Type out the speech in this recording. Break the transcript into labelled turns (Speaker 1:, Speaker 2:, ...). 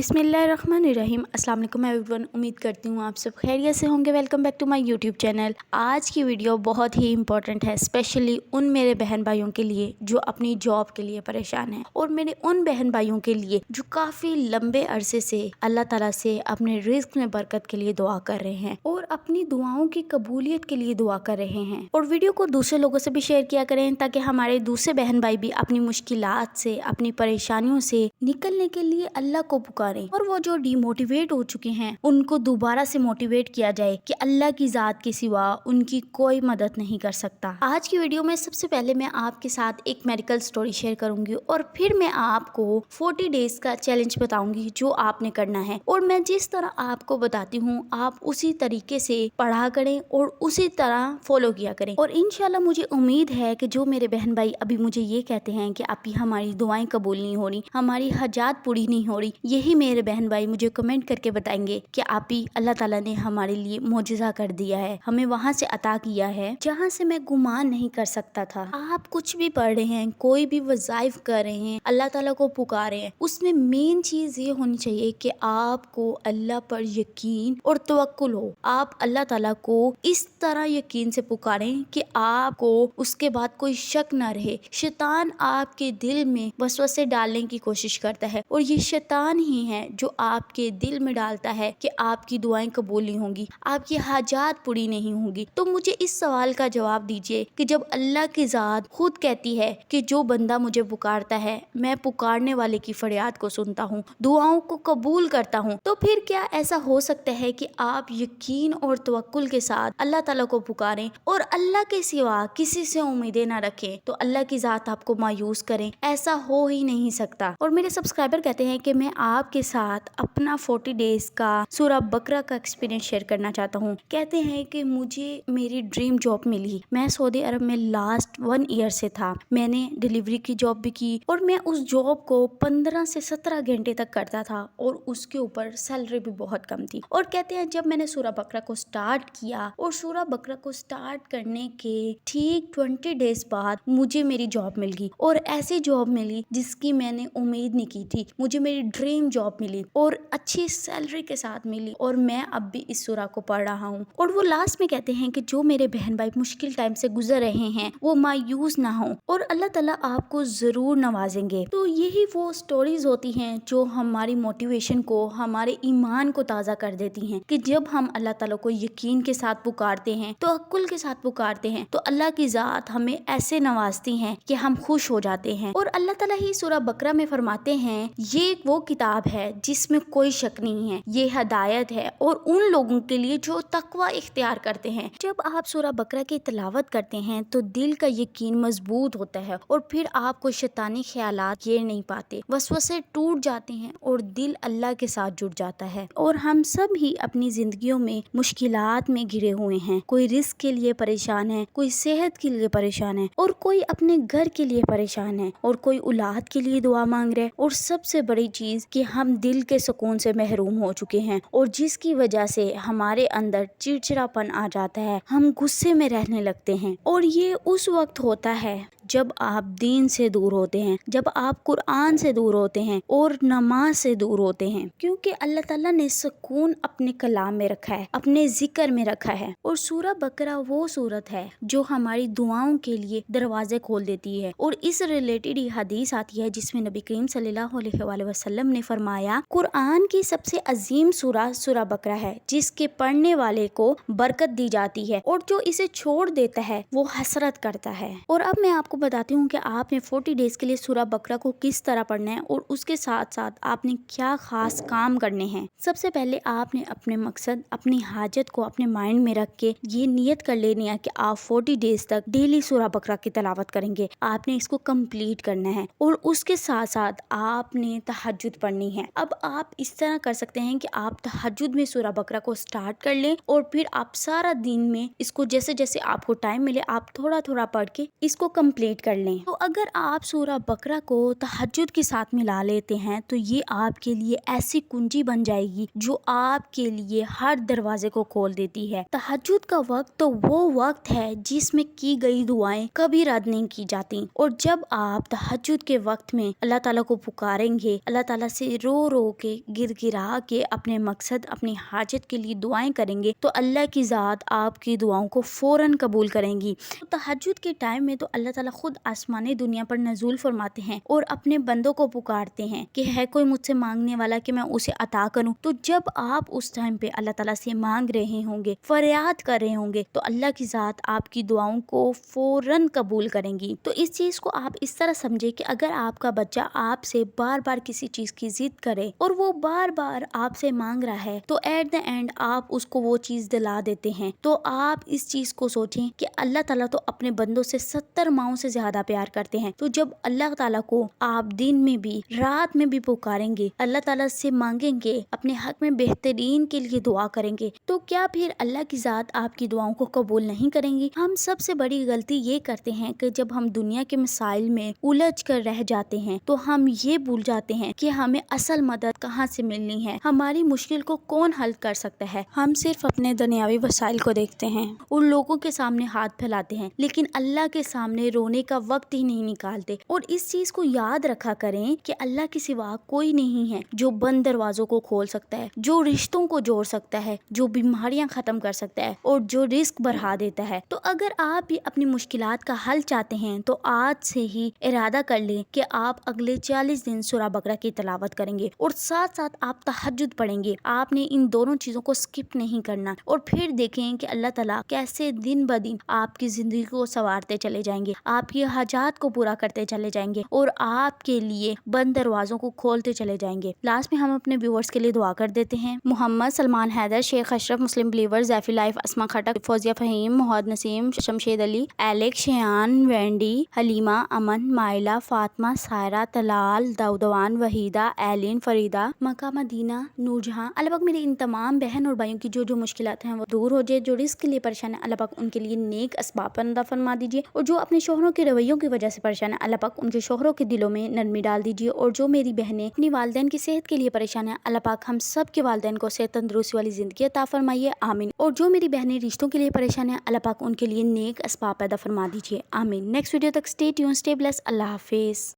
Speaker 1: बिस्मिल्लाहिर्रहमानिर्रहीम। अस्सलाम वालेकुम एवरीवन। उम्मीद करती हूँ आप सब खैरियत से होंगे। Welcome back to my YouTube channel. आज की वीडियो बहुत ही इंपॉर्टेंट है, स्पेशली उन मेरे बहन भाइयों के लिए जो अपनी जॉब के लिए परेशान हैं, और मेरे उन बहन भाइयों के लिए जो काफ़ी लंबे अरसे से अल्लाह ताला से अपने रिस्क में बरकत के लिए दुआ कर रहे हैं और अपनी दुआओं की कबूलियत के लिए दुआ कर रहे हैं। और वीडियो को दूसरे लोगों से भी शेयर किया करें ताकि हमारे दूसरे बहन भाई भी अपनी मुश्किलात से, अपनी परेशानियों से निकलने के लिए अल्लाह को पुकारें, और वो जो डिमोटिवेट हो चुके हैं उनको दोबारा से मोटिवेट किया जाए कि अल्लाह की जात के सिवा उनकी कोई मदद नहीं कर सकता। आज की वीडियो में सबसे पहले मैं आपके साथ एक मेडिकल स्टोरी शेयर करूंगी और फिर मैं आपको 40 डेज का चैलेंज बताऊंगी जो आपने करना है, और मैं जिस तरह आपको बताती हूँ आप उसी तरीके से पढ़ा करें और उसी तरह फॉलो किया करें। और इंशाल्लाह मुझे उम्मीद है कि जो मेरे बहन भाई अभी मुझे ये कहते हैं कि अभी हमारी दुआएं कबूल नहीं हो रही, हमारी हजात पूरी नहीं हो रही, यही मेरे बहन भाई मुझे कमेंट करके बताएंगे कि आपी अल्लाह ताला ने हमारे लिए मोजिज़ा कर दिया है, हमें वहाँ से अता किया है जहाँ से मैं गुमान नहीं कर सकता था। आप कुछ भी पढ़ रहे हैं, कोई भी वज़ाइफ कर रहे हैं, अल्लाह ताला को पुकार रहे हैं, उसमें मेन चीज़ ये होनी चाहिए कि आपको अल्लाह पर यकीन और तवक्कुल हो। आप अल्लाह ताला को इस तरह यकीन से पुकारें कि आपको उसके बाद कोई शक ना रहे। शैतान आपके दिल में वसवसे डालने की कोशिश करता है, और ये शैतान ही है जो आपके दिल में डालता है कि आपकी दुआएं कबूल नहीं होंगी, आपकी हाजात पूरी नहीं होंगी। तो मुझे इस सवाल का जवाब दीजिए कि जब अल्लाह की ज़ात खुद कहती है कि जो बंदा मुझे पुकारता है मैं पुकारने वाले की फरियाद को सुनता हूँ, दुआओं को कबूल करता हूँ, तो फिर क्या ऐसा हो सकता है कि आप यकीन और तवक्कुल के साथ अल्लाह ताला को पुकारें और अल्लाह के सिवा किसी से उम्मीदें ना रखें, तो अल्लाह की ज़ात आपको मायूस करें? ऐसा हो ही नहीं सकता। और मेरे सब्सक्राइबर कहते हैं कि मैं आपके साथ अपना 40 डेज का सूरा बकरा का एक्सपीरियंस शेयर करना चाहता हूँ। कहते हैं कि मुझे मेरी ड्रीम जॉब मिली। मैं सऊदी अरब में लास्ट 1 ईयर से था। मैंने डिलीवरी की जॉब भी की, और मैं उस जॉब को 15 से 17 घंटे तक करता था, और उसके ऊपर सैलरी भी बहुत कम थी। और कहते हैं जब मैंने सूरा बकरा को स्टार्ट किया, और सूरा बकरा को स्टार्ट करने के ठीक 20 डेज बाद मुझे मेरी जॉब मिल गई, और ऐसी जॉब मिली जिसकी मैंने उम्मीद नहीं की थी। मुझे मेरी ड्रीम जॉब मिली और अच्छी सैलरी के साथ मिली, और मैं अब भी इस सूरा को पढ़ रहा हूँ। और वो लास्ट में कहते हैं कि जो मेरे बहन भाई मुश्किल टाइम से गुजर रहे हैं वो मायूस ना हो, और अल्लाह ताला आपको जरूर नवाजेंगे। तो यही वो स्टोरीज होती हैं जो हमारी मोटिवेशन को, हमारे ईमान को ताज़ा कर देती हैं कि जब हम अल्लाह ताला को यकीन के साथ पुकारते हैं, तो अक्ल के साथ पुकारते हैं, तो अल्लाह की ज़ात हमें ऐसे नवाजती हैं कि हम खुश हो जाते हैं। और अल्लाह ताला ही सूरा बकरा में फरमाते हैं ये वो किताब है जिसमें कोई शक नहीं है, ये हदायत है और उन लोगों के लिए जो तकवा इख्तियार करते हैं। जब आप सूरा बकरा की तिलावत करते हैं तो दिल का यकीन मजबूत होता है, और फिर आपको शैतानी ख्यालात घेर नहीं पाते, वसवसे टूट जाते हैं और दिल अल्लाह के साथ जुड़ जाता है। और हम सब ही अपनी जिंदगियों में मुश्किलात में घिरे हुए हैं। कोई रिस्क के लिए परेशान है, कोई सेहत के लिए परेशान है, और कोई अपने घर के लिए परेशान है, और कोई औलाद के लिए दुआ मांग रहे हैं, और सबसे बड़ी चीज कि हम दिल के सुकून से महरूम हो चुके हैं, और जिसकी वजह से हमारे अंदर चिड़चिड़ापन आ जाता है, हम गुस्से में रहने लगते हैं। और ये उस वक्त होता है जब आप दीन से दूर होते हैं, जब आप कुरान से दूर होते हैं और नमाज से दूर होते हैं, क्योंकि अल्लाह ताला ने सुकून अपने कलाम में रखा है, अपने जिक्र में रखा है। और सूरा बकरा वो सूरत है जो हमारी दुआओं के लिए दरवाजे खोल देती है। और इस रिलेटेड ही हदीस आती है जिसमें नबी करीम सल्लल्लाहु अलैहि वसल्लम ने फरमाया, कुरान की सबसे अजीम सूरा सूरा बकरा है जिसके पढ़ने वाले को बरकत दी जाती है, और जो इसे छोड़ देता है वो हसरत करता है। और अब मैं आपको बताती हूँ कि आपने 40 डेज के लिए सूरा बकरा को किस तरह पढ़ना है, और उसके साथ साथ आपने क्या खास काम करने हैं। सबसे पहले आपने अपने मकसद, अपनी हाजत को अपने माइंड में रख के ये नियत कर लेनी है कि आप 40 डेज तक डेली सूरा बकरा की तिलावत करेंगे। आपने इसको कंप्लीट करना है, और उसके साथ साथ आपने तहज्जुद पढ़नी है। अब आप इस तरह कर सकते हैं कि आप तहज्जुद में सूरा बकरा को स्टार्ट कर लें, और फिर आप सारा दिन में इसको जैसे जैसे आपको टाइम मिले आप थोड़ा थोड़ा पढ़ के इसको कंप्लीट کمپلیٹ کر لیں۔ تو اگر آپ سورہ بقرہ کو تہجد کے ساتھ ملا لیتے ہیں تو یہ آپ کے لیے ایسی کنجی بن جائے گی جو آپ کے لیے ہر دروازے کو کھول دیتی ہے۔ تہجد کا وقت تو وہ وقت ہے جس میں کی گئی دعائیں کبھی رد نہیں کی جاتی، اور جب آپ تہجد کے وقت میں اللہ تعالیٰ کو پکاریں گے، اللہ تعالیٰ سے رو رو کے گر گرا کے اپنے مقصد اپنی حاجت کے لیے دعائیں کریں گے تو اللہ کی ذات آپ کی دعاؤں کو فوراً قبول کریں گی۔ تو تہجد کے ٹائم میں تو اللہ تعالیٰ خود آسمانی دنیا پر نزول فرماتے ہیں اور اپنے بندوں کو پکارتے ہیں کہ ہے کوئی مجھ سے مانگنے والا کہ میں اسے عطا کروں۔ تو جب آپ اس ٹائم پہ اللہ تعالیٰ سے مانگ رہے ہوں گے، فریاد کر رہے ہوں گے تو اللہ کی ذات آپ کی دعاؤں کو فوراً قبول کریں گی۔ تو اس چیز کو آپ اس طرح سمجھے کہ اگر آپ کا بچہ آپ سے بار بار کسی چیز کی ضد کرے اور وہ بار بار آپ سے مانگ رہا ہے تو ایٹ دا اینڈ آپ اس کو وہ چیز دلا دیتے ہیں، تو آپ اس چیز کو سوچیں کہ اللہ تعالیٰ تو اپنے بندوں سے 70 ماؤں سے زیادہ پیار کرتے ہیں۔ تو جب اللہ تعالیٰ کو آپ دن میں بھی رات میں بھی پکاریں گے، اللہ تعالیٰ سے مانگیں گے، اپنے حق میں بہترین کے لیے دعا کریں گے، تو کیا پھر اللہ کی ذات آپ کی دعاؤں کو قبول نہیں کریں گی؟ ہم سب سے بڑی غلطی یہ کرتے ہیں کہ جب ہم دنیا کے مسائل میں الجھ کر رہ جاتے ہیں تو ہم یہ بھول جاتے ہیں کہ ہمیں اصل مدد کہاں سے ملنی ہے، ہماری مشکل کو کون حل کر سکتا ہے۔ ہم صرف اپنے دنیاوی وسائل کو دیکھتے ہیں اور لوگوں کے سامنے ہاتھ پھیلاتے ہیں، لیکن اللہ کے سامنے رونے کا وقت ہی نہیں نکالتے۔ اور اس چیز کو یاد رکھا کریں کہ اللہ کے سوا کوئی نہیں ہے جو بند دروازوں کو کھول سکتا ہے، جو رشتوں کو جوڑ سکتا ہے، جو بیماریاں ختم کر سکتا ہے اور جو رزق بڑھا دیتا ہے۔ تو اگر آپ بھی اپنی مشکلات کا حل چاہتے ہیں تو آج سے ہی ارادہ کر لیں کہ آپ اگلے 40 دن سورہ بقرہ کی تلاوت کریں گے اور ساتھ ساتھ آپ تہجد پڑھیں گے۔ آپ نے ان دونوں چیزوں کو سکپ نہیں کرنا، اور پھر دیکھیں کہ اللہ تعالیٰ کیسے دن بدن آپ کی زندگی کو سنوارتے چلے جائیں گے، آپ کی حاجات کو پورا کرتے چلے جائیں گے اور آپ کے لیے بند دروازوں کو کھولتے چلے جائیں گے۔ لاسٹ میں ہم اپنے ویورز کے لیے دعا کر دیتے ہیں۔ محمد سلمان حیدر، شیخ اشرف، مسلم بلیور، زیفی لائف، اسما خٹک، فوزیہ فہیم، محمد نسیم، شمشید علی، ایلیک، شیان، وینڈی، حلیمہ، امن، مائلہ، فاطمہ، سائرہ، طلال، دودوان، وحیدہ، ایلین، فریدہ، مکہ مدینہ، نور جہاں۔ اللہ پاک میرے ان تمام بہن اور بھائیوں کی جو مشکلات ہیں وہ دور ہو جائے، جو رزق کے لیے پریشان ہے اللہ پاک ان کے لیے نیک اسباب عطا فرما دیجیے، اور جو اپنے شوہروں کے رویوں کی وجہ سے پریشان ہے اللہ پاک ان کے شوہروں کے دلوں میں نرمی ڈال دیجیے، اور جو میری بہنیں اپنی والدین کی صحت کے لیے پریشان ہے اللہ پاک ہم سب کے والدین کو صحت تندرستی والی زندگی عطا فرمائیے، آمین۔ اور جو میری بہنیں رشتوں کے لیے پریشان ہے اللہ پاک ان کے لیے نیک اسباب پیدا فرما دیجیے، آمین۔ نیکسٹ ویڈیو تک اسٹے ٹیون، اسٹے بلیس، اللہ حافظ۔